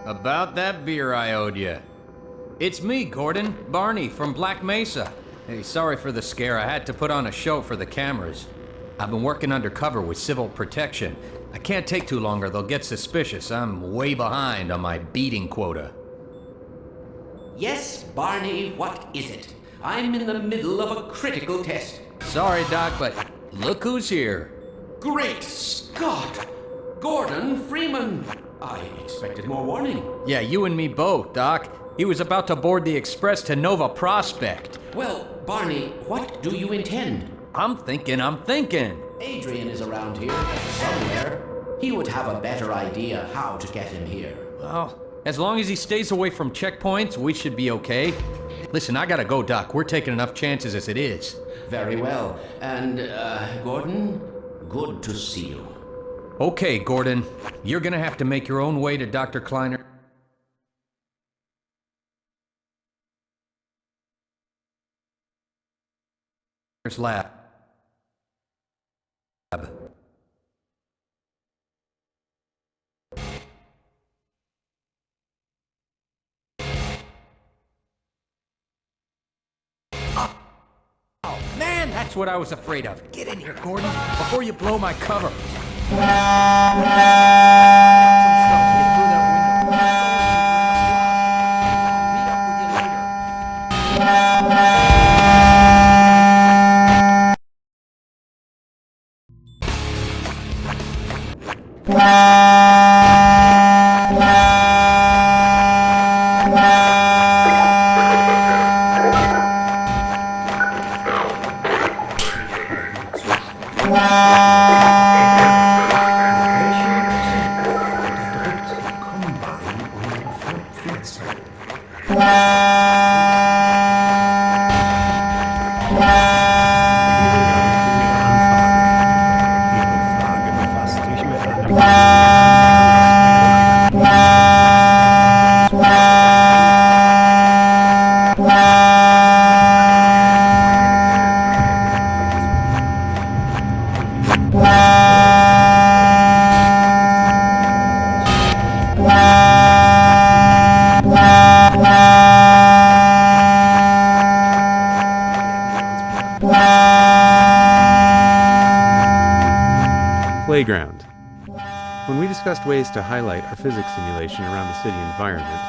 About that beer I owed you. It's me, Gordon, Barney from Black Mesa. Hey, sorry for the scare. I had to put on a show for the cameras. I've been working undercover with civil protection. I can't take too long or they'll get suspicious. I'm way behind on my beating quota. Yes, Barney, what is it? I'm in the middle of a critical test. Sorry, Doc, but look who's here. Great Scott! Gordon Freeman! I expected more warning. Yeah, you and me both, Doc. He was about to board the express to Nova Prospect. Well, Barney, what do you intend? I'm thinking. Adrian is around here, somewhere. He would have a better idea how to get him here. Well, as long as he stays away from checkpoints, we should be okay. Listen, I gotta go, Doc. We're taking enough chances as it is. Very well. And, Gordon, good to see you. Okay, Gordon. You're gonna have to make your own way to Dr. 𝓛𝓸𝓫𝓸𝓽𝓸𝓶𝔂 lab. Oh, man, that's what I was afraid of. Get in here, Gordon, before you blow my cover. Playground. When we discussed ways to highlight our physics simulation around the city environment,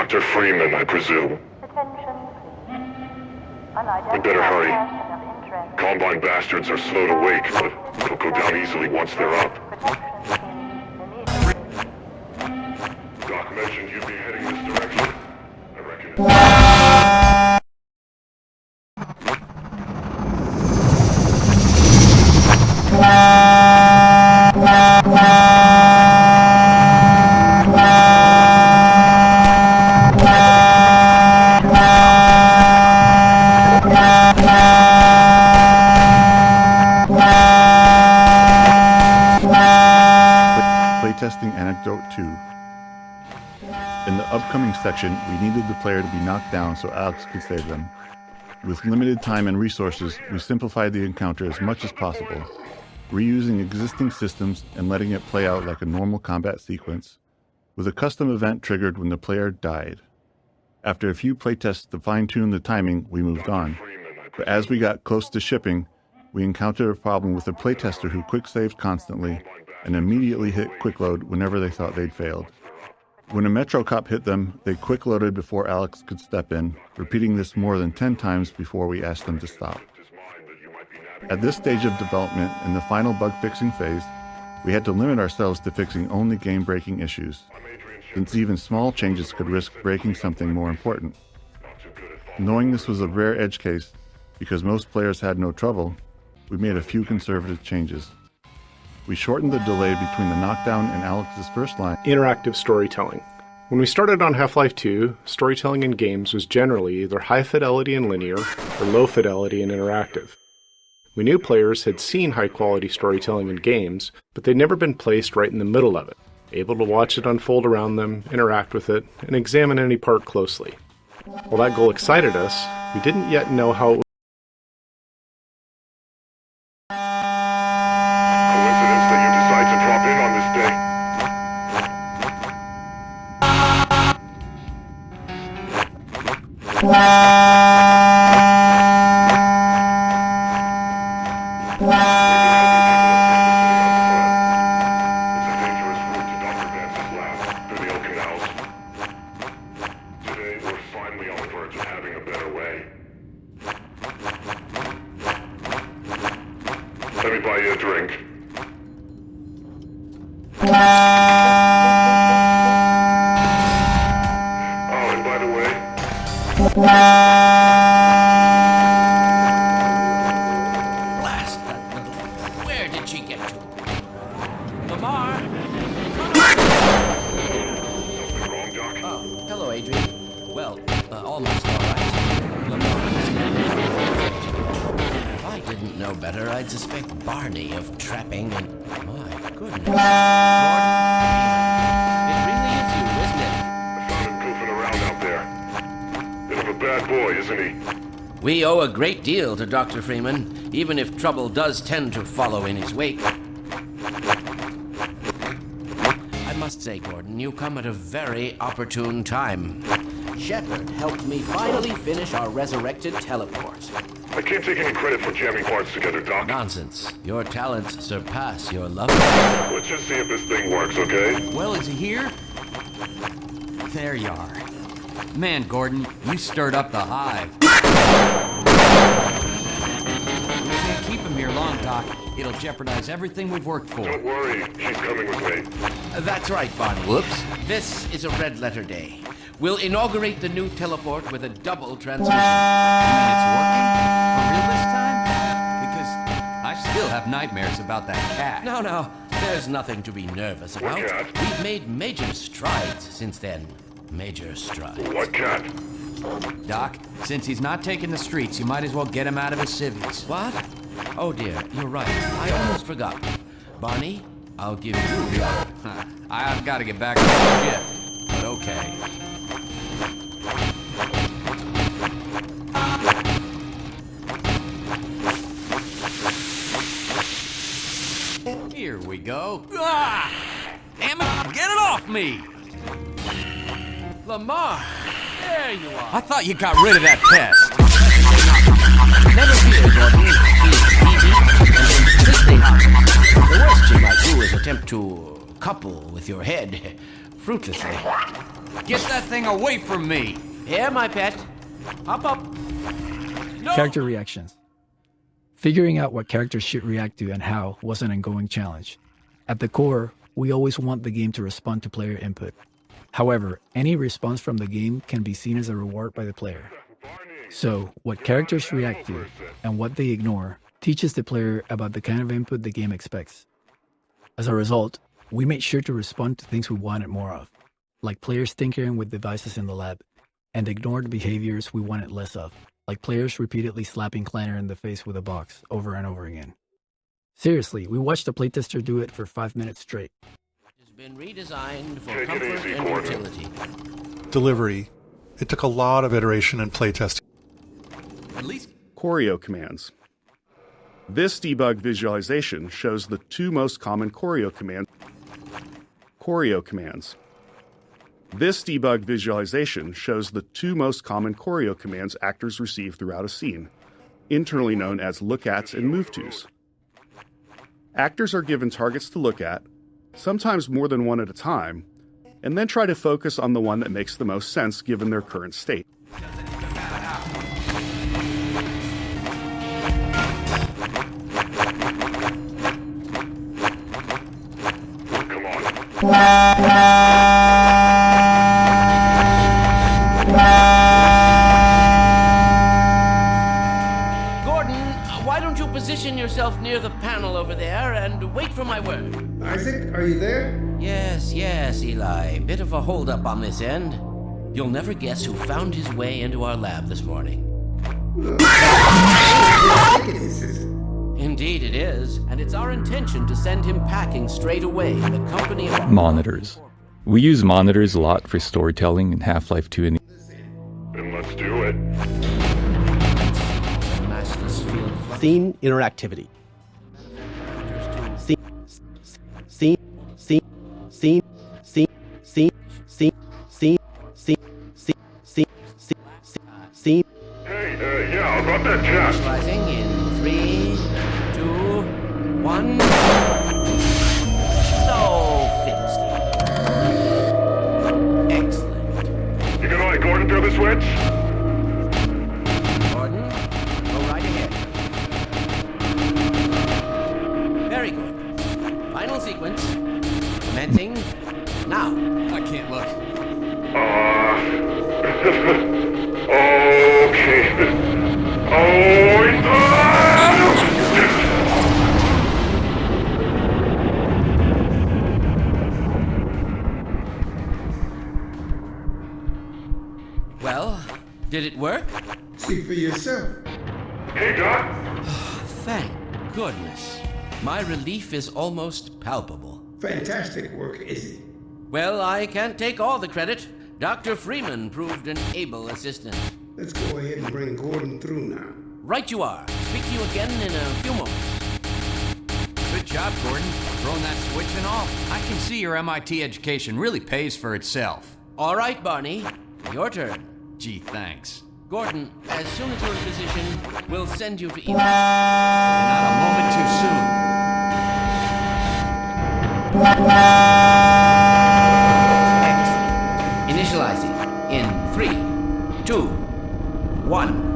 Dr. Freeman, I presume. Attention, please. We better hurry. Person of interest. Combine bastards are slow to wake, but they'll go down easily once they're up. Protection team immediately. Doc mentioned you'd be heading this direction. I reckon... Playtesting Anecdote 2. In the upcoming section, we needed the player to be knocked down so Alex could save them. With limited time and resources, we simplified the encounter as much as possible, reusing existing systems and letting it play out like a normal combat sequence, with a custom event triggered when the player died. After a few playtests to fine-tune the timing, we moved on. But as we got close to shipping, we encountered a problem with a playtester who quick-saved constantly and immediately hit quick-load whenever they thought they'd failed. When a Metro cop hit them, they quick-loaded before Alex could step in, repeating this more than 10 times before we asked them to stop. At this stage of development, in the final bug-fixing phase, we had to limit ourselves to fixing only game-breaking issues, since even small changes could risk breaking something more important. Knowing this was a rare edge case, because most players had no trouble, we made a few conservative changes. We shortened the delay between the knockdown and Alex's first line. Interactive storytelling. When we started on Half-Life 2, storytelling in games was generally either high fidelity and linear or low fidelity and interactive. We knew players had seen high-quality storytelling in games, but they'd never been placed right in the middle of it, able to watch it unfold around them, interact with it, and examine any part closely. While that goal excited us, we didn't yet know how it would Coincidence that you decide to drop in on this day. It's a dangerous route to Dr. Vance's lab, through the old canals. Today, we're finally on the verge of having a better way. Let me buy you a drink. Oh, and by the way, Blast that little... Where did she get to? Lamar? something wrong, Doc? Oh, hello, Adrian. Well, almost all right. Lamar is... If I didn't know better, I'd suspect Barney of trapping and... My goodness. Gordon Freeman. It really is you, isn't it? I found him goofing around out there. Bit of a bad boy, isn't he? We owe a great deal to Dr. Freeman, even if trouble does tend to follow in his wake. I must say, Gordon, you come at a very opportune time. Shepard helped me finally finish our resurrected teleport. I can't take any credit for jamming parts together, Doc. Nonsense. Your talents surpass your love. Let's just see if this thing works, okay? Well, is he here? There you are. Man, Gordon, you stirred up the hive. We can't keep him here long, Doc. It'll jeopardize everything we've worked for. Don't worry, she's coming with me. That's right, Barney. Whoops. This is a red letter day. We'll inaugurate the new teleport with a double transmission. You mean it's working? For real this time? Because I still have nightmares about that cat. No, there's nothing to be nervous about. What cat? We've made major strides since then. Major strides. What cat? Doc, since he's not taking the streets, you might as well get him out of his civvies. What? Oh dear, you're right. I almost forgot. Barney, I'll give you the honor. I've got to get back to the shift, but okay. Here we go. Ah! Damn it, get it off me! Lamar, there you are. I thought you got rid of that pest. Never fear, Gordon. She's easy and then the worst she might do is attempt to couple with your head fruitlessly. Get that thing away from me! Here, my pet. Hop up. No! Character reactions. Figuring out what characters should react to and how was an ongoing challenge. At the core, we always want the game to respond to player input. However, any response from the game can be seen as a reward by the player. So, what characters react to and what they ignore teaches the player about the kind of input the game expects. As a result, we made sure to respond to things we wanted more of, like players tinkering with devices in the lab, and ignored behaviors we wanted less of, like players repeatedly slapping 𝓛𝓸𝓫𝓸𝓽𝓸𝓶𝓂 in the face with a box over and over again. Seriously, we watched a playtester do it for 5 minutes straight. It's been redesigned for Take it comfort easy, and Gordon. utility. Delivery. It took a lot of iteration and playtesting. At least Choreo commands. This debug visualization shows the two most common choreo commands. Choreo commands. This debug visualization shows the two most common choreo commands actors receive throughout a scene, internally known as lookats and move-tos. Actors are given targets to look at, sometimes more than one at a time, and then try to focus on the one that makes the most sense given their current state. Come on. Gordon, why don't you position yourself near the panel over there and wait for my word? Isaac, are you there? Yes, Eli. Bit of a holdup on this end. You'll never guess who found his way into our lab this morning. Indeed it is, and it's our intention to send him packing straight away in the company of... Monitors. We use monitors a lot for storytelling in Half-Life 2 and Then let's do it. Scene interactivity. Scene. Hey, yeah, about that chest. Initializing in 3, 2, 1. So, Fiddlesticks. Excellent. You gonna let Gordon throw the switch? Gordon, go right ahead. Very good. Final sequence. Commencing now. I can't look. Okay. Well, did it work? See for yourself. Hey, Doc. Thank goodness. My relief is almost palpable. Fantastic work, Izzy. Well, I can't take all the credit. Dr. Freeman proved an able assistant. Let's go ahead and bring Gordon through now. Right you are. Speak to you again in a few moments. Good job, Gordon. Throwing that switch and all. I can see your MIT education really pays for itself. All right, Barney. Your turn. Gee, thanks. Gordon, as soon as you're in position, we'll send you to And not a moment too soon. Excellent. Initializing in 3, 2, 1.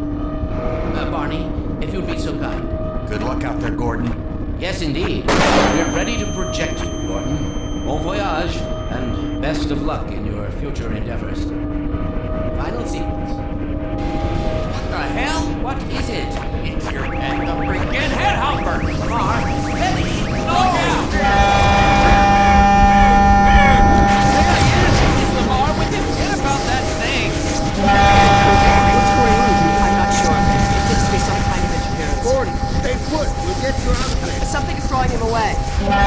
Barney, if you'd be so kind. Good luck out there, Gordon. Yes, indeed. We're ready to project you, Gordon. Bon voyage, and best of luck in your future endeavors. Final sequence. What the hell? What is it? It's your head, the freaking head hopper! Lamar, Betty, Look out! There he is! It's Lamar with him. Forget about that thing! What's going on? I'm not sure. It seems to be some kind of interference. Gordon, stay put. We'll get you out of there. Something is drawing him away. Well,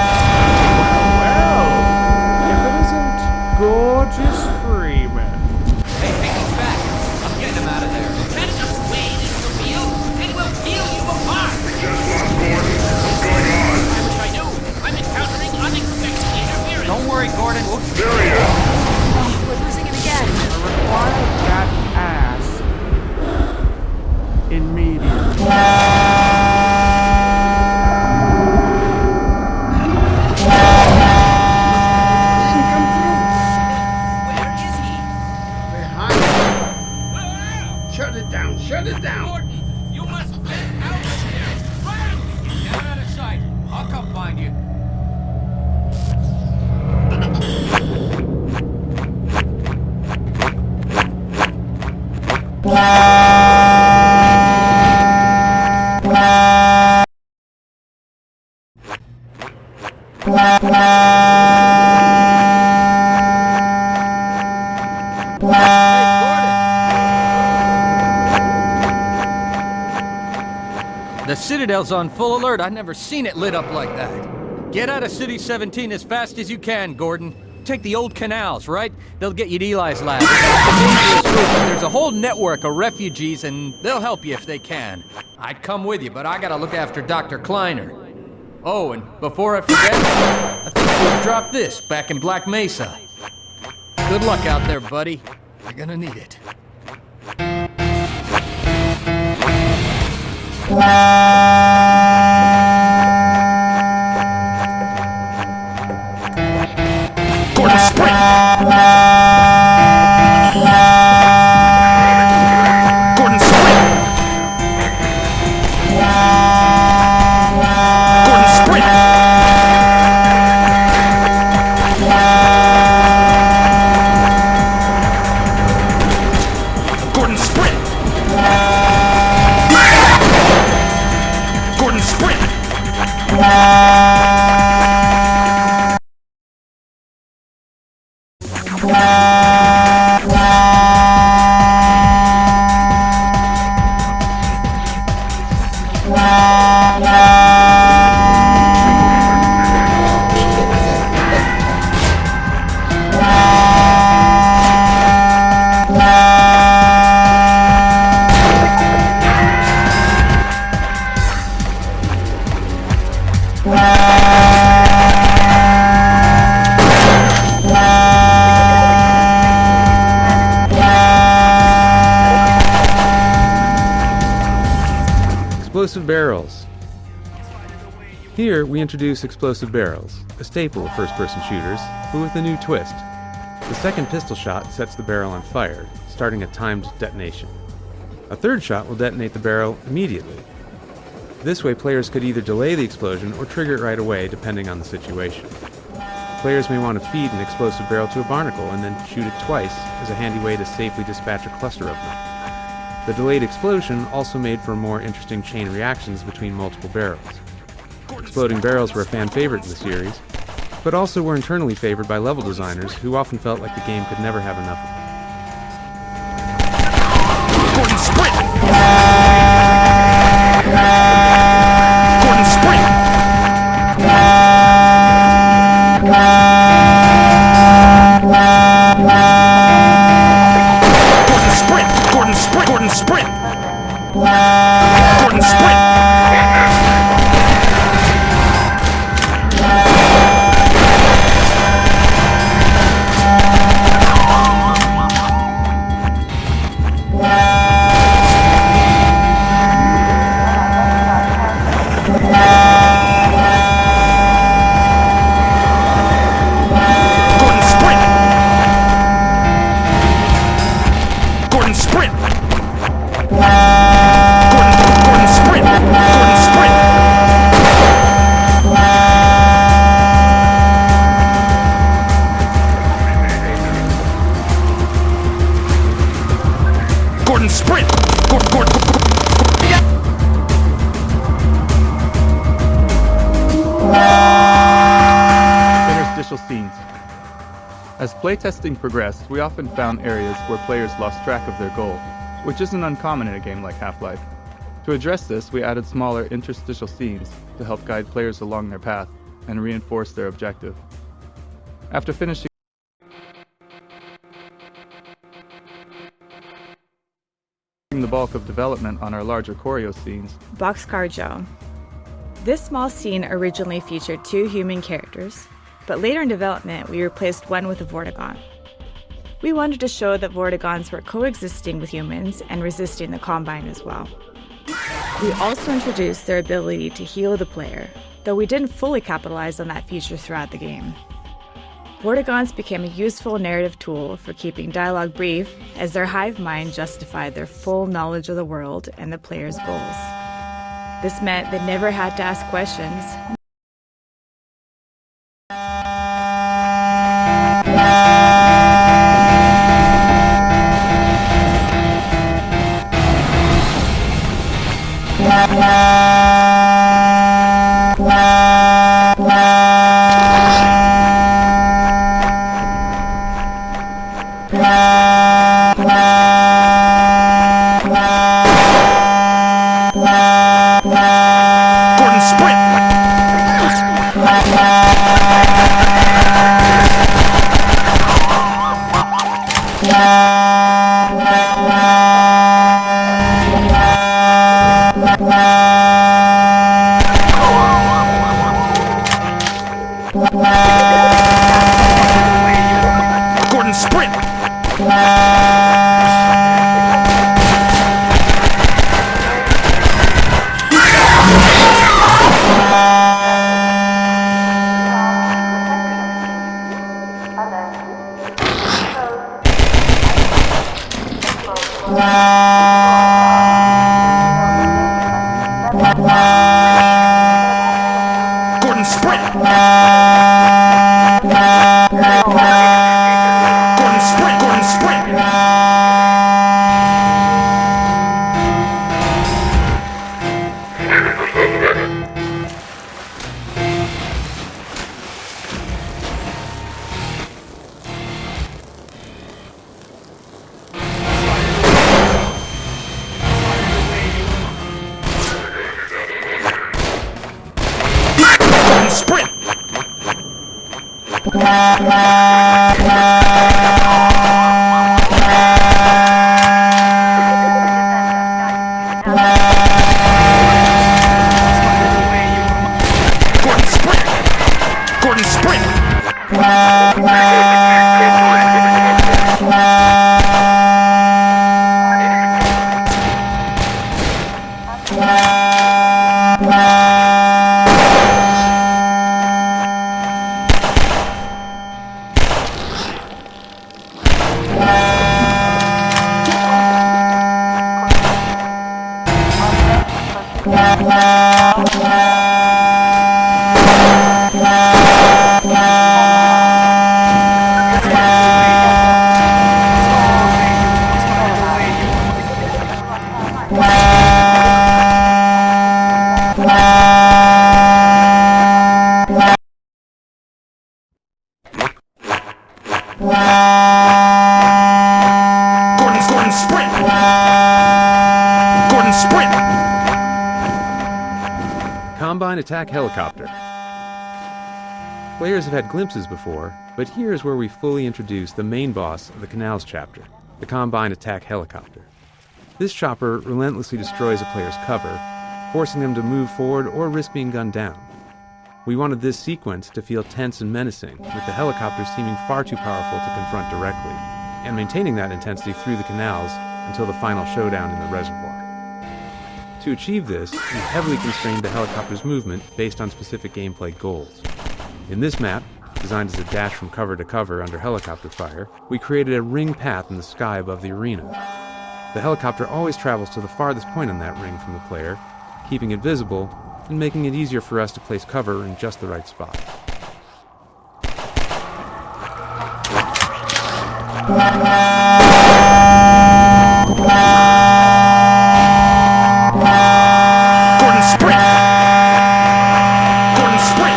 if it isn't gorgeous Freeman. Hey, he's back. I'm getting him out of there. Can't just wade into the wheel, and we'll peel you apart. Just lost Gordon. What's going on? I wish I knew. I'm encountering unexpected interference. Don't worry, Gordon. There he is. We're losing him again. Require that ass immediately. Where is he? Shut it down. Gordon, you must get out of here. Run! Get out of sight. I'll come find you. The Citadel's on full alert. I've never seen it lit up like that. Get out of City 17 as fast as you can, Gordon. Take the old canals, right? They'll get you to Eli's lab. It's a dangerous route, but there's a whole network of refugees, and they'll help you if they can. I'd come with you, but I gotta look after Dr. 𝓛𝓸𝓫𝓸𝓽𝓸𝓶���. Oh, and before I forget, I think we'll drop this back in Black Mesa. Good luck out there, buddy. You're gonna need it. Gordon, sprint! Gordon, sprint! Gordon, sprint! Gordon, sprint! Gordon, sprint! Explosive barrels. Here we introduce explosive barrels, a staple of first-person shooters, but with a new twist. The second pistol shot sets the barrel on fire, starting a timed detonation. A third shot will detonate the barrel immediately. This way players could either delay the explosion or trigger it right away depending on the situation. Players may want to feed an explosive barrel to a barnacle and then shoot it twice as a handy way to safely dispatch a cluster of them. The delayed explosion also made for more interesting chain reactions between multiple barrels. Exploding barrels were a fan favorite in the series, but also were internally favored by level designers who often felt like the game could never have enough of them. Gordon, sprint! Gordon, sprint! Gordon, sprint! Gordon, sprint! Gordon, sprint! Gordon, sprint! Scenes. As playtesting progressed, we often found areas where players lost track of their goal, which isn't uncommon in a game like Half-Life. To address this, we added smaller interstitial scenes to help guide players along their path and reinforce their objective. After finishing the bulk of development on our larger choreo scenes, Boxcar Joe. This small scene originally featured 2 human characters, but later in development, we replaced one with a Vortigaunt. We wanted to show that Vortigaunts were coexisting with humans and resisting the Combine as well. We also introduced their ability to heal the player, though we didn't fully capitalize on that feature throughout the game. Vortigaunts became a useful narrative tool for keeping dialogue brief, as their hive mind justified their full knowledge of the world and the player's goals. This meant they never had to ask questions. Gordon, sprint! Gordon, sprint! Gordon, sprint! Gordon, sprint! Gordon, sprint! Gordon, sprint! Gordon, sprint! Gordon, sprint! Gordon, sprint! Gordon, sprint! Combine Attack Helicopter. Players have had glimpses before, but here is where we fully introduce the main boss of the Canals chapter, the Combine Attack Helicopter. This chopper relentlessly destroys a player's cover, forcing them to move forward or risk being gunned down. We wanted this sequence to feel tense and menacing, with the helicopter seeming far too powerful to confront directly, and maintaining that intensity through the canals until the final showdown in the reservoir. To achieve this, we heavily constrained the helicopter's movement based on specific gameplay goals. In this map, designed as a dash from cover to cover under helicopter fire, we created a ring path in the sky above the arena. The helicopter always travels to the farthest point on that ring from the player, keeping it visible and making it easier for us to place cover in just the right spot. Gordon, sprint! Gordon, sprint!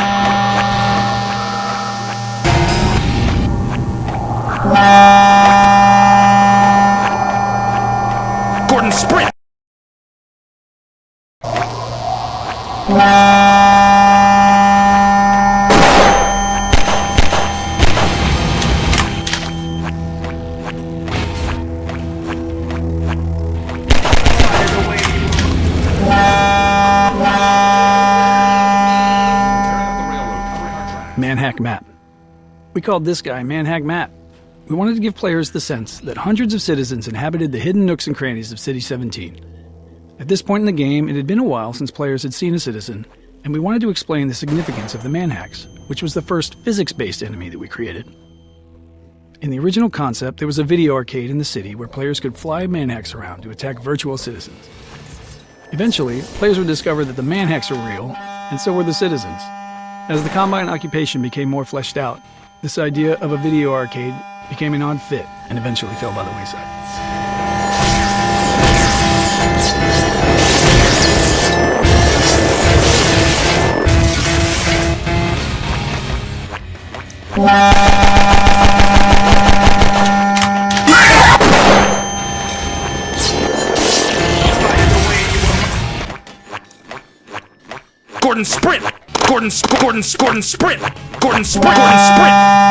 Gordon, sprint! Manhack Matt. We called this guy Manhack Matt. We wanted to give players the sense that hundreds of citizens inhabited the hidden nooks and crannies of City 17. At this point in the game, it had been a while since players had seen a citizen, and we wanted to explain the significance of the manhacks, which was the first physics-based enemy that we created. In the original concept, there was a video arcade in the city where players could fly manhacks around to attack virtual citizens. Eventually, players would discover that the manhacks were real, and so were the citizens. As the Combine occupation became more fleshed out, this idea of a video arcade became an odd fit and eventually fell by the wayside. Gordon sprint! Gordon sprint! Gordon sprint! Gordon sprint! Gordon sprint!